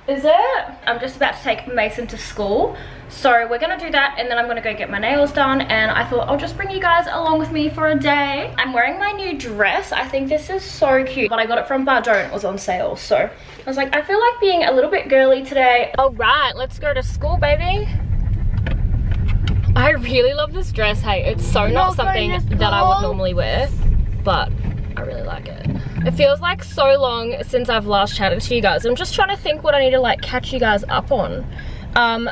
Is it? I'm just about to take Mason to school. So we're gonna do that and then I'm gonna go get my nails done, and I thought I'll just bring you guys along with me for a day. I'm wearing my new dress. I think this is so cute, but I got it from Bardot. It was on sale, so I was like, I feel like being a little bit girly today. All right, let's go to school, baby. I really love this dress. Hey, it's so not something that I would normally wear, but I really like it. It feels like so long since I've last chatted to you guys. I'm just trying to think what I need to like catch you guys up on.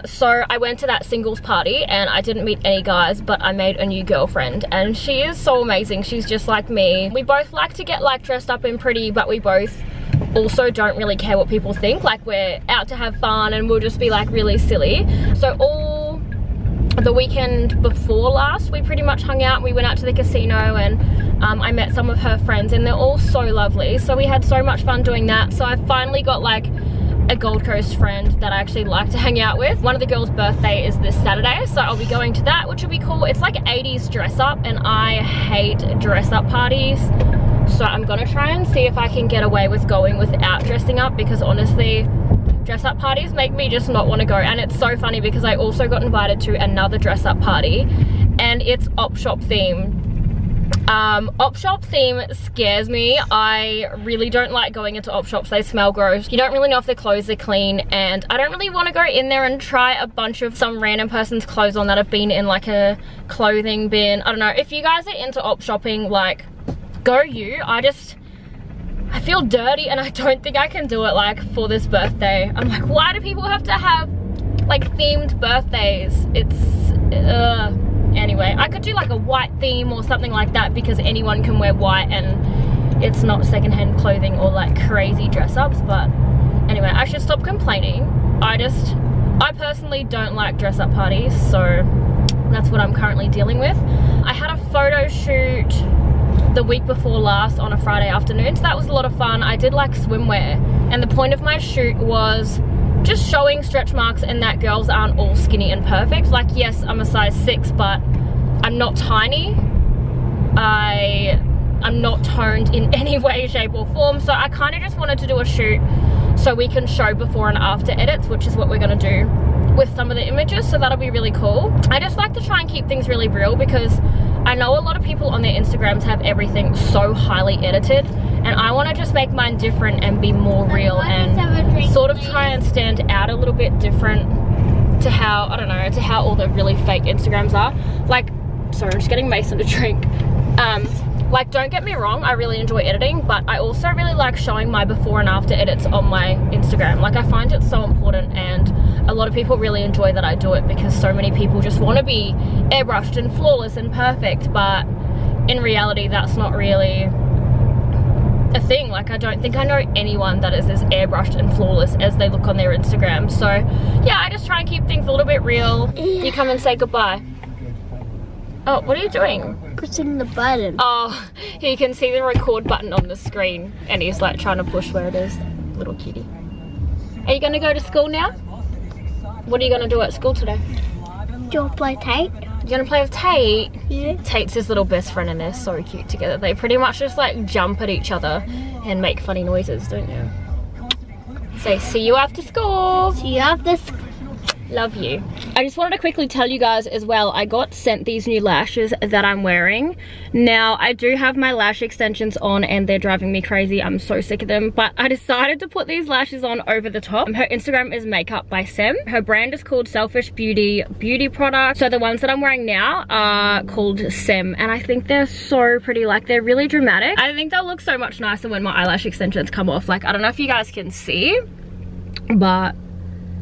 So I went to that singles party and I didn't meet any guys, but I made a new girlfriend and she is so amazing. She's just like me. We both like to get like dressed up and pretty, but we both also don't really care what people think. Like we're out to have fun and we'll just be like really silly. So all the weekend before last, we pretty much hung out. We went out to the casino and I met some of her friends and they're all so lovely. So we had so much fun doing that. So I finally got like a Gold Coast friend that I actually like to hang out with. One of the girls' birthday is this Saturday, so I'll be going to that, which will be cool. It's like 80s dress up and I hate dress up parties. So I'm gonna try and see if I can get away with going without dressing up, because honestly, dress up parties make me just not want to go. And it's so funny because I also got invited to another dress up party and it's op shop theme. Op shop theme scares me. I really don't like going into op shops. They smell gross. You don't really know if the clothes are clean, and I don't really want to go in there and try a bunch of some random person's clothes on that have been in like a clothing bin. I don't know. If you guys are into op shopping, like, go you. I feel dirty and I don't think I can do it like for this birthday. I'm like, why do people have to have like themed birthdays? Anyway, I could do like a white theme or something like that because anyone can wear white and it's not secondhand clothing or like crazy dress ups. But anyway, I should stop complaining. I personally don't like dress up parties, so that's what I'm currently dealing with. I had a photo shoot the week before last on a Friday afternoon, so that was a lot of fun. I did like swimwear, and the point of my shoot was just showing stretch marks and that girls aren't all skinny and perfect. Like, yes, I'm a size 6, but I'm not tiny. I'm not toned in any way, shape or form. So I kind of just wanted to do a shoot so we can show before and after edits, which is what we're gonna do with some of the images, so that'll be really cool. I just like to try and keep things really real because I know a lot of people on their Instagrams have everything so highly edited, and I want to just make mine different and be more real and sort of try and stand out a little bit different to how, I don't know, to how all the really fake Instagrams are. Like, sorry, I'm just getting Mason to drink. Like, don't get me wrong, I really enjoy editing, but I also really like showing my before and after edits on my Instagram. Like, I find it so important, and a lot of people really enjoy that I do it because so many people just want to be airbrushed and flawless and perfect, but in reality that's not really a thing. Like, I don't think I know anyone that is as airbrushed and flawless as they look on their Instagram. So yeah, I just try and keep things a little bit real. You come and say goodbye. Oh, what are you doing? Pushing the button. Oh, you can see the record button on the screen and he's like trying to push where it is. Little kitty. Are you gonna go to school now? What are you gonna do at school today? Do you want to play Tate? You're gonna play with Tate? Yeah. Tate's his little best friend and they're so cute together. They pretty much just like jump at each other and make funny noises, don't you? Say, see you after school. See you after school. Love you. I just wanted to quickly tell you guys as well, I got sent these new lashes that I'm wearing. Now, I do have my lash extensions on and they're driving me crazy. I'm so sick of them, but I decided to put these lashes on over the top. Her Instagram is Makeup by Sem. Her brand is called Selfish Beauty Beauty Product. So the ones that I'm wearing now are called Sem, and I think they're so pretty. Like, they're really dramatic. I think they'll look so much nicer when my eyelash extensions come off. Like, I don't know if you guys can see, but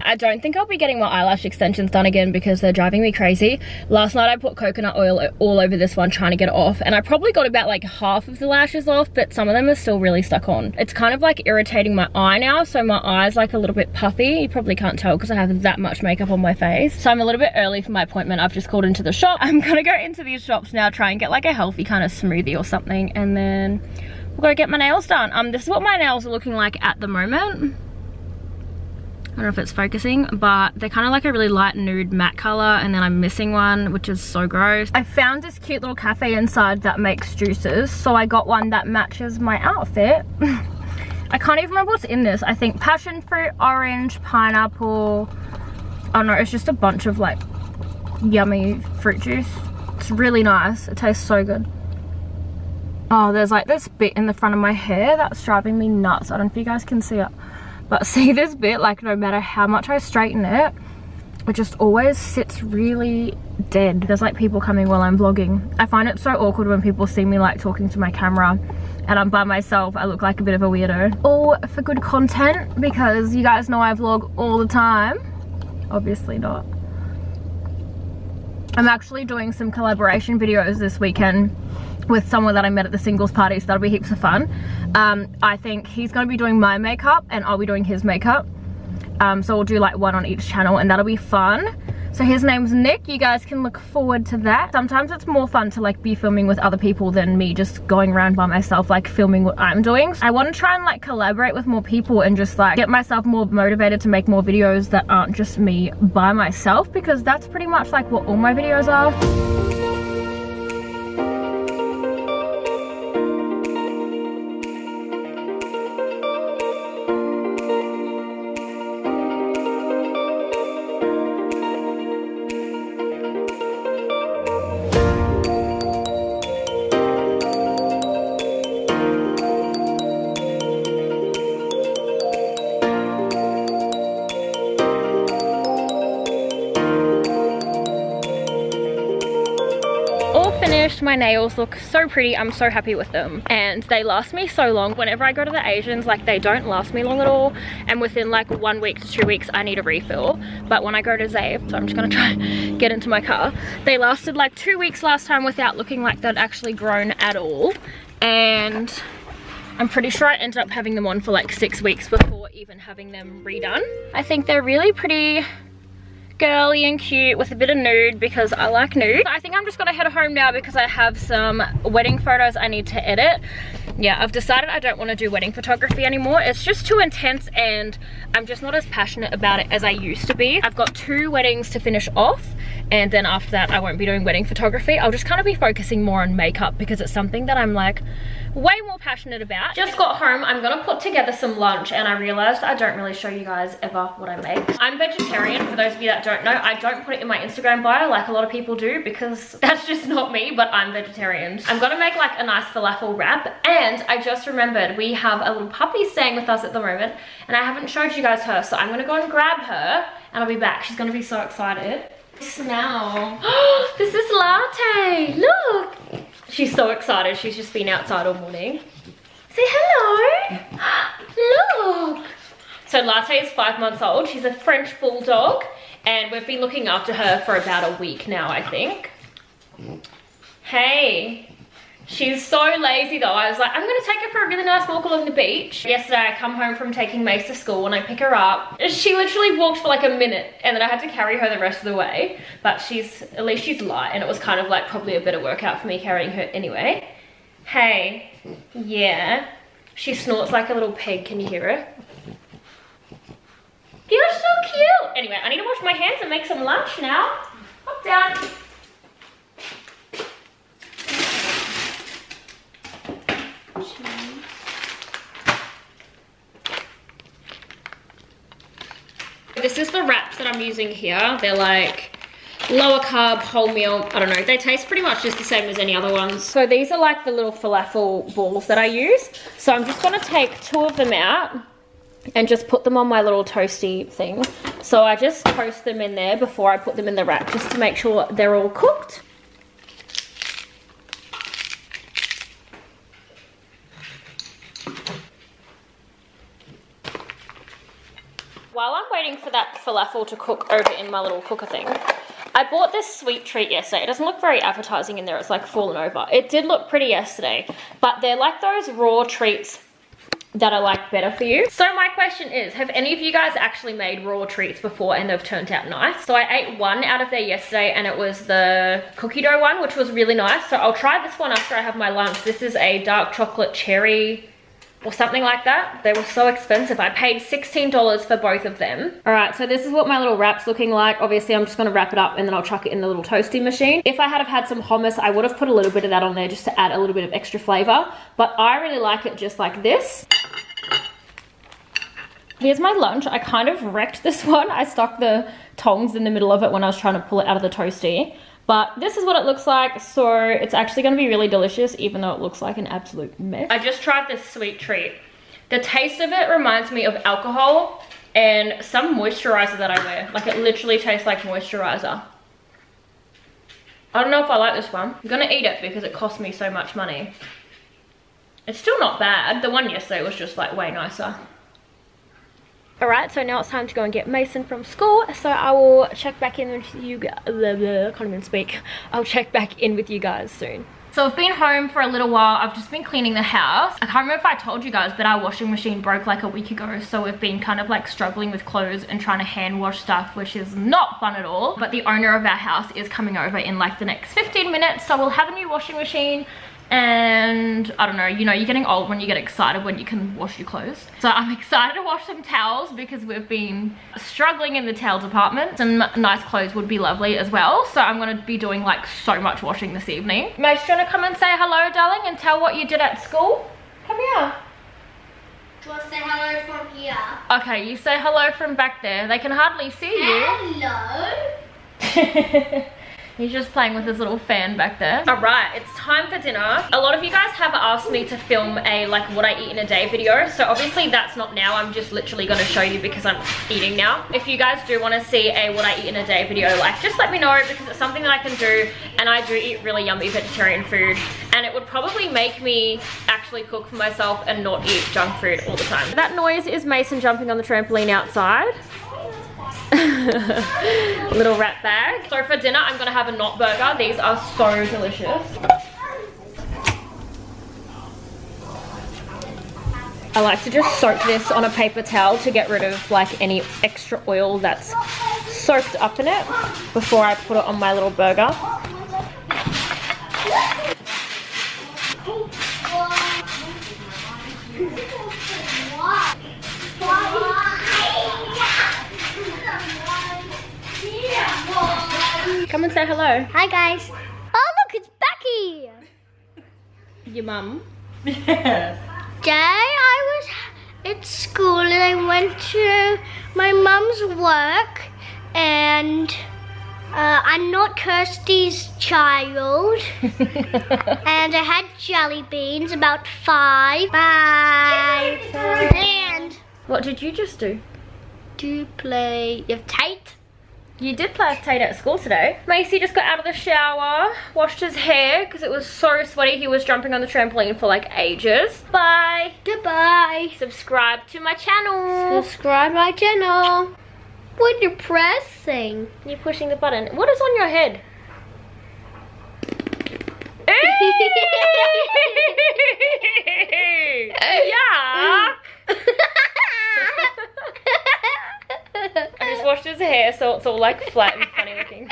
I don't think I'll be getting my eyelash extensions done again because they're driving me crazy. Last night I put coconut oil all over this one trying to get it off, and I probably got about like half of the lashes off, but some of them are still really stuck on. It's kind of like irritating my eye now, so my eye's like a little bit puffy. You probably can't tell because I have that much makeup on my face. So I'm a little bit early for my appointment. I've just called into the shop. I'm gonna go into these shops now, try and get like a healthy kind of smoothie or something, and then we'll go get my nails done. This is what my nails are looking like at the moment. I don't know if it's focusing, but they're kind of like a really light nude matte color, and then I'm missing one, which is so gross. I found this cute little cafe inside that makes juices, so I got one that matches my outfit. I can't even remember what's in this. I think passion fruit, orange, pineapple. Oh no, it's just a bunch of like yummy fruit juice. It's really nice. It tastes so good. Oh, there's like this bit in the front of my hair that's driving me nuts. I don't know if you guys can see it. But see this bit, like no matter how much I straighten it, it just always sits really dead. There's like people coming while I'm vlogging. I find it so awkward when people see me like talking to my camera and I'm by myself. I look like a bit of a weirdo. All for good content, because you guys know I vlog all the time. Obviously not. I'm actually doing some collaboration videos this weekend with someone that I met at the singles party, so that'll be heaps of fun. I think he's gonna be doing my makeup and I'll be doing his makeup. So we'll do like one on each channel and that'll be fun. So his name's Nick. You guys can look forward to that. Sometimes it's more fun to like be filming with other people than me just going around by myself like filming what I'm doing. I want to try and like collaborate with more people and just like get myself more motivated to make more videos that aren't just me by myself, because that's pretty much like what all my videos are. My nails look so pretty. I'm so happy with them and they last me so long. Whenever I go to the Asians, like they don't last me long at all, and within like 1 week to 2 weeks I need a refill. But when I go to Zave, so I'm just gonna try and get into my car, they lasted like 2 weeks last time without looking like they'd actually grown at all, and I'm pretty sure I ended up having them on for like 6 weeks before even having them redone. I think they're really pretty girly and cute with a bit of nude because I like nude. I think I'm just gonna head home now because I have some wedding photos I need to edit. Yeah, I've decided I don't want to do wedding photography anymore. It's just too intense and I'm just not as passionate about it as I used to be. I've got 2 weddings to finish off, and then after that I won't be doing wedding photography. I'll just kind of be focusing more on makeup because it's something that I'm like way more passionate about. Just got home. I'm gonna put together some lunch and I realized I don't really show you guys ever what I make. I'm vegetarian, for those of you that don't know. I don't put it in my Instagram bio like a lot of people do because that's just not me, but I'm vegetarian. I'm gonna make like a nice falafel wrap, and I just remembered we have a little puppy staying with us at the moment and I haven't showed you guys her, so I'm gonna go and grab her and I'll be back. She's gonna be so excited. Smell. This is Latte. Look. She's so excited. She's just been outside all morning. Say hello. Look. So Latte is 5 months old. She's a French Bulldog and we've been looking after her for about a week now, I think. Hey. She's so lazy though. I was like, I'm gonna take her for a really nice walk along the beach. Yesterday I come home from taking Mace to school and I pick her up. She literally walked for like a minute and then I had to carry her the rest of the way. But at least she's light, and it was kind of like probably a better workout for me carrying her anyway. Hey, yeah. She snorts like a little pig, can you hear her? You're so cute. Anyway, I need to wash my hands and make some lunch now. Hop down. This is the wraps that I'm using here. They're like lower carb, wholemeal, I don't know. They taste pretty much just the same as any other ones. So these are like the little falafel balls that I use. So I'm just gonna take 2 of them out and just put them on my little toasty thing. So I just toast them in there before I put them in the wrap, just to make sure they're all cooked. While I'm waiting for that falafel to cook over in my little cooker thing, I bought this sweet treat yesterday. It doesn't look very appetizing in there. It's like fallen over. It did look pretty yesterday, but they're like those raw treats that are like better for you. So my question is, have any of you guys actually made raw treats before and they've turned out nice? So I ate one out of there yesterday and it was the cookie dough one, which was really nice. So I'll try this one after I have my lunch. This is a dark chocolate cherry or something like that. They were so expensive. I paid $16 for both of them. All right, so this is what my little wrap's looking like. Obviously, I'm just gonna wrap it up and then I'll chuck it in the little toasty machine. If I had have had some hummus, I would have put a little bit of that on there just to add a little bit of extra flavor. But I really like it just like this. Here's my lunch. I kind of wrecked this one. I stuck the tongs in the middle of it when I was trying to pull it out of the toasty. But this is what it looks like. So it's actually going to be really delicious, even though it looks like an absolute mess. I just tried this sweet treat. The taste of it reminds me of alcohol and some moisturizer that I wear. Like, it literally tastes like moisturizer. I don't know if I like this one. I'm gonna eat it because it cost me so much money. It's still not bad. The one yesterday was just like way nicer. Alright, so now it's time to go and get Mason from school. So I will check back in with you guys. I can't even speak. I'll check back in with you guys soon. So I've been home for a little while. I've just been cleaning the house. I can't remember if I told you guys, but our washing machine broke like a week ago. So we've been kind of like struggling with clothes and trying to hand wash stuff, which is not fun at all. But the owner of our house is coming over in like the next 15 minutes. So we'll have a new washing machine. And I don't know, you know, you're getting old when you get excited when you can wash your clothes. So I'm excited to wash some towels because we've been struggling in the towel department. Some nice clothes would be lovely as well. So I'm going to be doing like so much washing this evening. Mace, do you want to come and say hello, darling, and tell what you did at school? Come here. Do you want to say hello from here? Okay, you say hello from back there. They can hardly see you. Hello. He's just playing with his little fan back there. All right, it's time for dinner. A lot of you guys have asked me to film a like what I eat in a day video. So obviously that's not now. I'm just literally gonna show you because I'm eating now. If you guys do wanna see a what I eat in a day video, like just let me know because it's something that I can do. And I do eat really yummy vegetarian food. And it would probably make me actually cook for myself and not eat junk food all the time. That noise is Mason jumping on the trampoline outside. Little rat bag. So for dinner I'm gonna have a knot burger. These are so delicious. I like to just soak this on a paper towel to get rid of like any extra oil that's soaked up in it before I put it on my little burger. Come and say hello. Hi guys. Oh look, it's Becky. Your mum? Today I was at school and I went to my mum's work and I'm not Kirstie's child. And I had jelly beans, about 5. And What did you just do? to play with Tate. You did play with Tate at school today. Macy just got out of the shower, washed his hair because it was so sweaty. He was jumping on the trampoline for like ages. Bye. Goodbye. Subscribe to my channel. Subscribe my channel. What are you pressing? You're pushing the button. What is on your head? Yeah. I just washed his hair so it's all like flat and funny looking.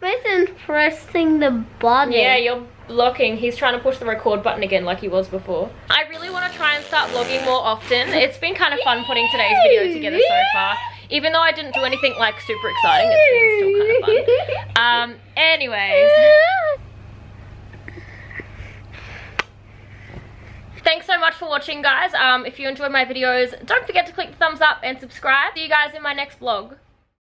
Mason's pressing the button. Yeah, you're blocking. He's trying to push the record button again like he was before. I really want to try and start vlogging more often. It's been kind of fun putting today's video together so far. Even though I didn't do anything like super exciting, it's been still kind of fun. Anyways. Thanks so much for watching, guys. If you enjoyed my videos, don't forget to click the thumbs up and subscribe. See you guys in my next vlog.